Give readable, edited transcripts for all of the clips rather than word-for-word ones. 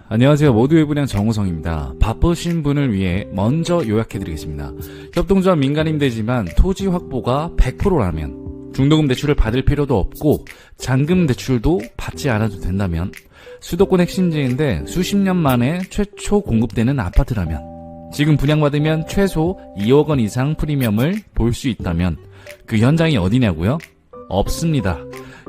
안녕하세요. 모두의 분양 정우성입니다. 바쁘신 분을 위해 먼저 요약해드리겠습니다. 협동조합 민간임대지만 토지 확보가 100%라면, 중도금 대출을 받을 필요도 없고 잔금 대출도 받지 않아도 된다면, 수도권 핵심지인데 수십 년 만에 최초 공급되는 아파트라면, 지금 분양받으면 최소 2억 원 이상 프리미엄을 볼 수 있다면 그 현장이 어디냐고요? 없습니다.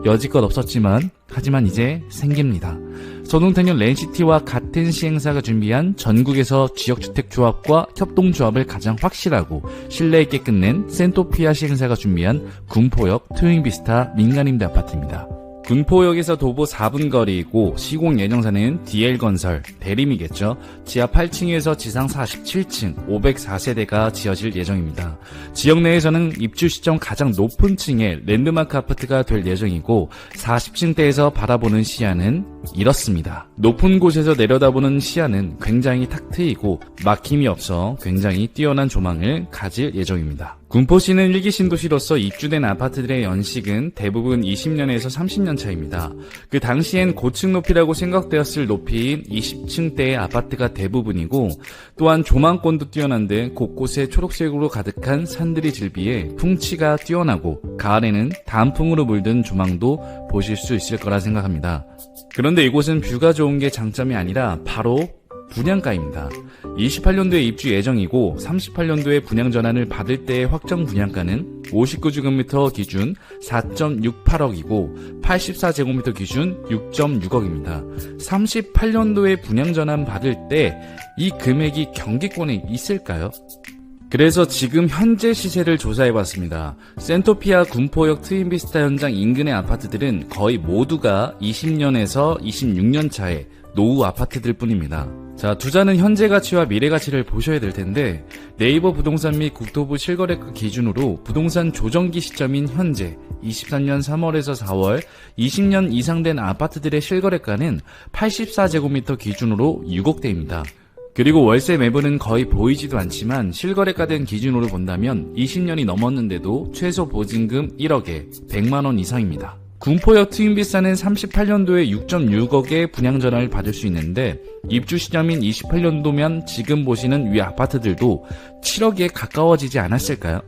여지껏 없었지만 하지만 이제 생깁니다. 서동택역 랜시티와 같은 시행사가 준비한 전국에서 지역주택조합과 협동조합을 가장 확실하고 신뢰있게 끝낸 센토피아 시행사가 준비한 군포역 트윈비스타 민간임대 아파트입니다. 군포역에서 도보 4분 거리이고 시공 예정사는 DL건설, 대림이겠죠. 지하 8층에서 지상 47층 504세대가 지어질 예정입니다. 지역 내에서는 입주 시점 가장 높은 층의 랜드마크 아파트가 될 예정이고 40층대에서 바라보는 시야는 이렇습니다. 높은 곳에서 내려다보는 시야는 굉장히 탁 트이고 막힘이 없어 굉장히 뛰어난 조망을 가질 예정입니다. 군포시는 일기 신도시로서 입주된 아파트들의 연식은 대부분 20년에서 30년 차입니다. 그 당시엔 고층 높이라고 생각되었을 높이인 20층대의 아파트가 대부분이고 또한 조망권도 뛰어난데 곳곳에 초록색으로 가득한 산들이 질비해 풍치가 뛰어나고 가을에는 단풍으로 물든 조망도 보실 수 있을 거라 생각합니다. 그런데 이곳은 뷰가 좋은 게 장점이 아니라 바로 분양가입니다. 28년도에 입주 예정이고 38년도에 분양 전환을 받을 때의 확정 분양가는 59제곱미터 기준 4.68억이고 84제곱미터 기준 6.6억입니다. 38년도에 분양 전환 받을 때 이 금액이 경기권에 있을까요? 그래서 지금 현재 시세를 조사해봤습니다. 센토피아 군포역 트윈비스타 현장 인근의 아파트들은 거의 모두가 20년에서 26년 차의 노후 아파트들 뿐입니다. 자, 투자는 현재 가치와 미래 가치를 보셔야 될 텐데 네이버 부동산 및 국토부 실거래가 기준으로 부동산 조정기 시점인 현재 23년 3월에서 4월 20년 이상 된 아파트들의 실거래가는 84제곱미터 기준으로 6억대입니다. 그리고 월세 매물은 거의 보이지도 않지만 실거래가 된 기준으로 본다면 20년이 넘었는데도 최소 보증금 1억에 100만원 이상입니다. 군포역 트윈비스타는 38년도에 6.6억의 분양 전환을 받을 수 있는데 입주 시점인 28년도면 지금 보시는 위 아파트들도 7억에 가까워지지 않았을까요?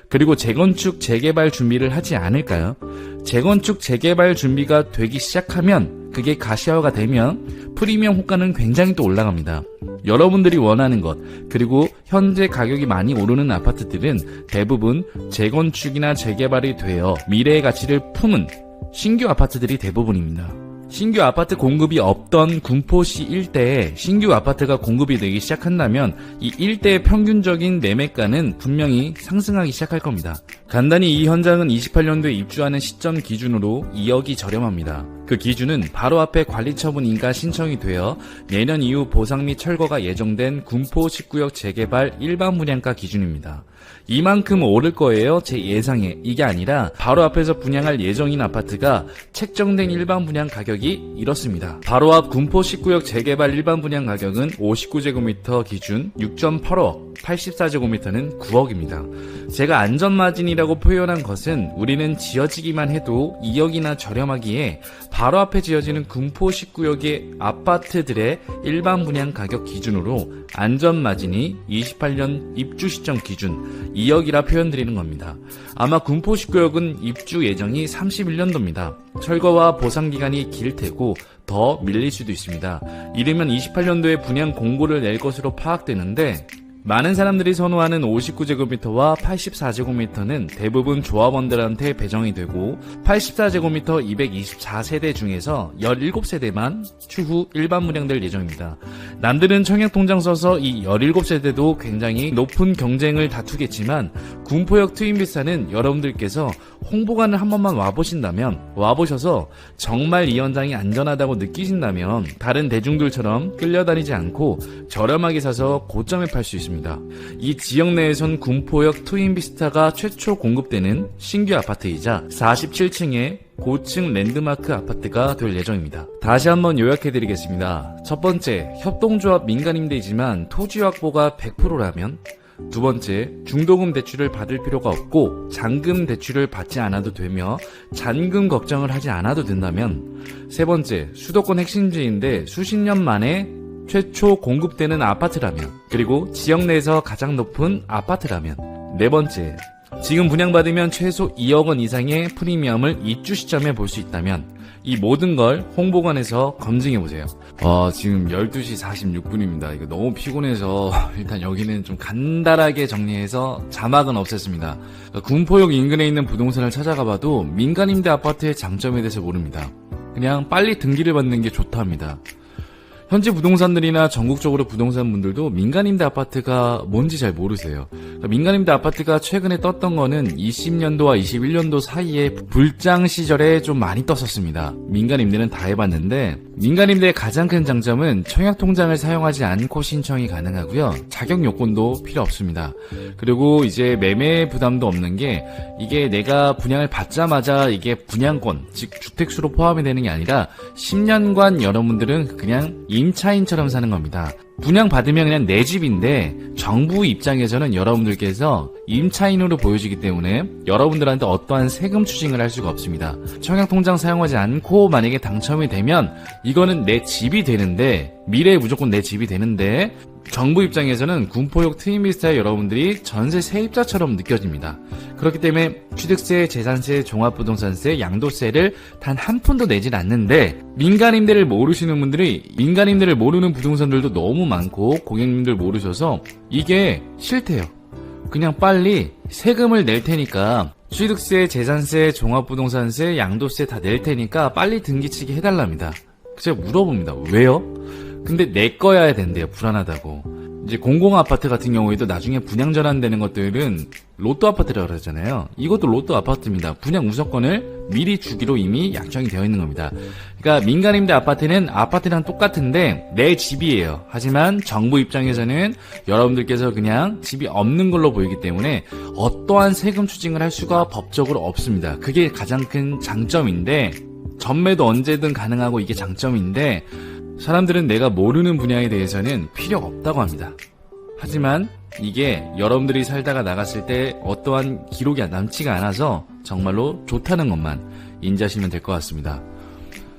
그리고 재건축, 재개발 준비를 하지 않을까요? 재건축, 재개발 준비가 되기 시작하면 그게 가시화가 되면 프리미엄 호가는 굉장히 또 올라갑니다. 여러분들이 원하는 것, 그리고 현재 가격이 많이 오르는 아파트들은 대부분 재건축이나 재개발이 되어 미래의 가치를 품은 신규 아파트들이 대부분입니다. 신규 아파트 공급이 없던 군포시 일대에 신규 아파트가 공급이 되기 시작한다면 이 일대의 평균적인 매매가는 분명히 상승하기 시작할 겁니다. 간단히 이 현장은 28년도에 입주하는 시점 기준으로 2억이 저렴합니다. 그 기준은 바로 앞에 관리처분 인가 신청이 되어 내년 이후 보상 및 철거가 예정된 군포 19역 재개발 일반 분양가 기준입니다. 이만큼 오를 거예요, 제 예상에. 이게 아니라 바로 앞에서 분양할 예정인 아파트가 책정된 일반 분양 가격이 이렇습니다. 바로 앞 군포 19역 재개발 일반 분양 가격은 59제곱미터 기준 6.8억, 84제곱미터는 9억입니다. 제가 안전마진이라고 표현한 것은 우리는 지어지기만 해도 2억이나 저렴하기에 바로 앞에 지어지는 군포 19역의 아파트들의 일반 분양 가격 기준으로 안전마진이 28년 입주 시점 기준 2억이라 표현드리는 겁니다. 아마 군포 19역은 입주 예정이 31년도입니다. 철거와 보상기간이 길 테고 더 밀릴 수도 있습니다. 이르면 28년도에 분양 공고를 낼 것으로 파악되는데 많은 사람들이 선호하는 59제곱미터와 84제곱미터는 대부분 조합원들한테 배정이 되고 84제곱미터 224세대 중에서 17세대만 추후 일반 분양될 예정입니다. 남들은 청약통장 써서 이 17세대도 굉장히 높은 경쟁을 다투겠지만 군포역 트윈비스타는 여러분들께서 홍보관을 한 번만 와보셔서 정말 이 현장이 안전하다고 느끼신다면 다른 대중들처럼 끌려다니지 않고 저렴하게 사서 고점에 팔 수 있습니다. 이 지역 내에선 군포역 트윈비스타가 최초 공급되는 신규 아파트이자 47층의 고층 랜드마크 아파트가 될 예정입니다. 다시 한번 요약해드리겠습니다. 첫 번째, 협동조합 민간임대이지만 토지 확보가 100%라면, 두 번째, 중도금 대출을 받을 필요가 없고 잔금 대출을 받지 않아도 되며 잔금 걱정을 하지 않아도 된다면, 세 번째, 수도권 핵심지인데 수십 년 만에 최초 공급되는 아파트라면, 그리고 지역 내에서 가장 높은 아파트라면. 네 번째, 지금 분양받으면 최소 2억 원 이상의 프리미엄을 입주 시점에 볼 수 있다면. 이 모든 걸 홍보관에서 검증해보세요. 지금 12시 46분입니다. 이거 너무 피곤해서 일단 여기는 좀 간단하게 정리해서 자막은 없앴습니다. 군포역 인근에 있는 부동산을 찾아가봐도 민간임대 아파트의 장점에 대해서 모릅니다. 그냥 빨리 등기를 받는 게 좋답니다. 현지 부동산들이나 전국적으로 부동산 분들도 민간임대 아파트가 뭔지 잘 모르세요. 민간임대 아파트가 최근에 떴던 거는 20년도와 21년도 사이에 불장 시절에 좀 많이 떴었습니다. 민간임대는 다 해봤는데 민간임대의 가장 큰 장점은 청약통장을 사용하지 않고 신청이 가능하고요. 자격 요건도 필요 없습니다. 그리고 이제 매매 부담도 없는 게 이게 내가 분양을 받자마자 이게 분양권, 즉 주택수로 포함이 되는 게 아니라 10년간 여러분들은 그냥 임차인처럼 사는 겁니다. 분양받으면 그냥 내 집인데 정부 입장에서는 여러분들께서 임차인으로 보여지기 때문에 여러분들한테 어떠한 세금 추징을 할 수가 없습니다. 청약통장 사용하지 않고 만약에 당첨이 되면 이거는 내 집이 되는데, 미래에 무조건 내 집이 되는데 정부 입장에서는 군포역 트윈비스타에 여러분들이 전세 세입자처럼 느껴집니다. 그렇기 때문에 취득세, 재산세, 종합부동산세, 양도세를 단 한 푼도 내질 않는데, 민간임대를 모르시는 분들이, 민간임대를 모르는 부동산들도 너무 많고 고객님들 모르셔서 이게 싫대요. 그냥 빨리 세금을 낼 테니까, 취득세, 재산세, 종합부동산세, 양도세 다 낼 테니까 빨리 등기치기 해달랍니다. 제가 물어봅니다. 왜요? 근데 내 거야 된대요. 불안하다고. 이제 공공아파트 같은 경우에도 나중에 분양 전환되는 것들은 로또 아파트라고 그러잖아요. 이것도 로또 아파트입니다. 분양 우선권을 미리 주기로 이미 약정이 되어 있는 겁니다. 그러니까 민간임대 아파트는 아파트랑 똑같은데 내 집이에요. 하지만 정부 입장에서는 여러분들께서 그냥 집이 없는 걸로 보이기 때문에 어떠한 세금 추징을 할 수가 법적으로 없습니다. 그게 가장 큰 장점인데, 전매도 언제든 가능하고 이게 장점인데, 사람들은 내가 모르는 분야에 대해서는 필요가 없다고 합니다. 하지만 이게 여러분들이 살다가 나갔을 때 어떠한 기록이 남지가 않아서 정말로 좋다는 것만 인지하시면 될 것 같습니다.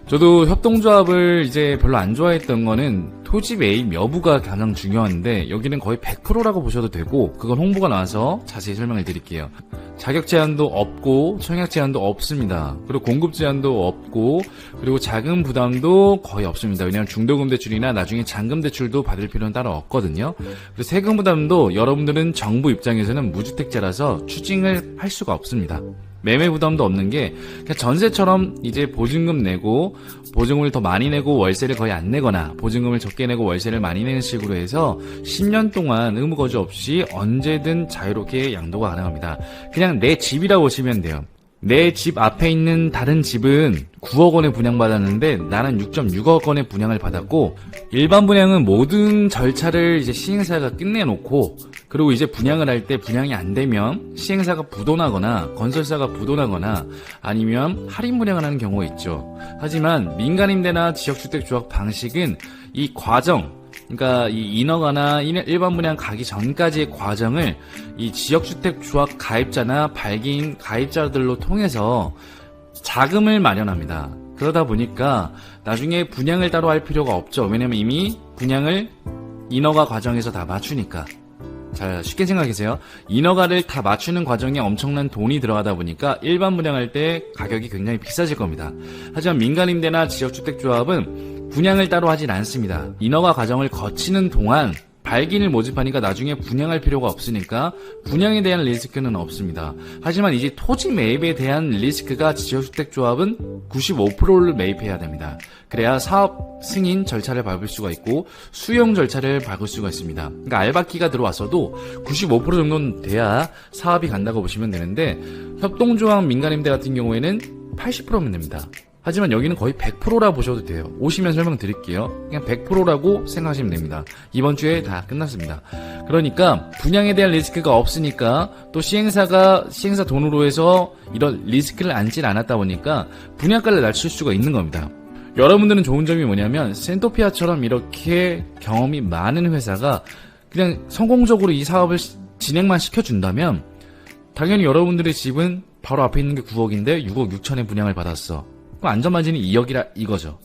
저도 협동조합을 이제 별로 안 좋아했던 거는 토지 매입 여부가 가장 중요한데, 여기는 거의 100%라고 보셔도 되고, 그건 홍보가 나와서 자세히 설명을 드릴게요. 자격 제한도 없고 청약 제한도 없습니다. 그리고 공급 제한도 없고, 그리고 자금 부담도 거의 없습니다. 왜냐하면 중도금 대출이나 나중에 잔금 대출도 받을 필요는 따로 없거든요. 그리고 세금 부담도 여러분들은 정부 입장에서는 무주택자라서 추징을 할 수가 없습니다. 매매 부담도 없는 게 그냥 전세처럼 이제 보증금 내고, 보증금을 더 많이 내고 월세를 거의 안 내거나 보증금을 적게 내고 월세를 많이 내는 식으로 해서 10년 동안 의무 거주 없이 언제든 자유롭게 양도가 가능합니다. 그냥 내 집이라고 보시면 돼요. 내 집 앞에 있는 다른 집은 9억 원에 분양받았는데 나는 6.6억 원에 분양을 받았고, 일반 분양은 모든 절차를 이제 시행사가 끝내놓고, 그리고 이제 분양을 할 때 분양이 안 되면 시행사가 부도나거나 건설사가 부도나거나 아니면 할인 분양을 하는 경우가 있죠. 하지만 민간임대나 지역주택조합 방식은 이 과정, 그러니까 이 인허가나 일반 분양 가기 전까지의 과정을 이 지역주택조합 가입자나 발기인 가입자들로 통해서 자금을 마련합니다. 그러다 보니까 나중에 분양을 따로 할 필요가 없죠. 왜냐면 이미 분양을 인허가 과정에서 다 맞추니까. 자, 쉽게 생각하세요. 인허가를 다 맞추는 과정에 엄청난 돈이 들어가다 보니까 일반 분양할 때 가격이 굉장히 비싸질 겁니다. 하지만 민간임대나 지역주택조합은 분양을 따로 하진 않습니다. 인허가 과정을 거치는 동안 발기인을 모집하니까 나중에 분양할 필요가 없으니까 분양에 대한 리스크는 없습니다. 하지만 이제 토지 매입에 대한 리스크가 지역주택조합은 95%를 매입해야 됩니다. 그래야 사업 승인 절차를 밟을 수가 있고 수용 절차를 밟을 수가 있습니다. 그러니까 알박기가 들어왔어도 95% 정도는 돼야 사업이 간다고 보시면 되는데, 협동조합 민간임대 같은 경우에는 80%면 됩니다. 하지만 여기는 거의 100%라 보셔도 돼요. 오시면 설명드릴게요. 그냥 100%라고 생각하시면 됩니다. 이번 주에 다 끝났습니다. 그러니까 분양에 대한 리스크가 없으니까, 또 시행사 돈으로 해서 이런 리스크를 안질 않았다 보니까 분양가를 낮출 수가 있는 겁니다. 여러분들은 좋은 점이 뭐냐면, 센토피아처럼 이렇게 경험이 많은 회사가 그냥 성공적으로 이 사업을 진행만 시켜준다면 당연히 여러분들의 집은 바로 앞에 있는 게 9억인데 6억 6천에 분양을 받았어. 그럼 안전마진이 2억이라 이거죠.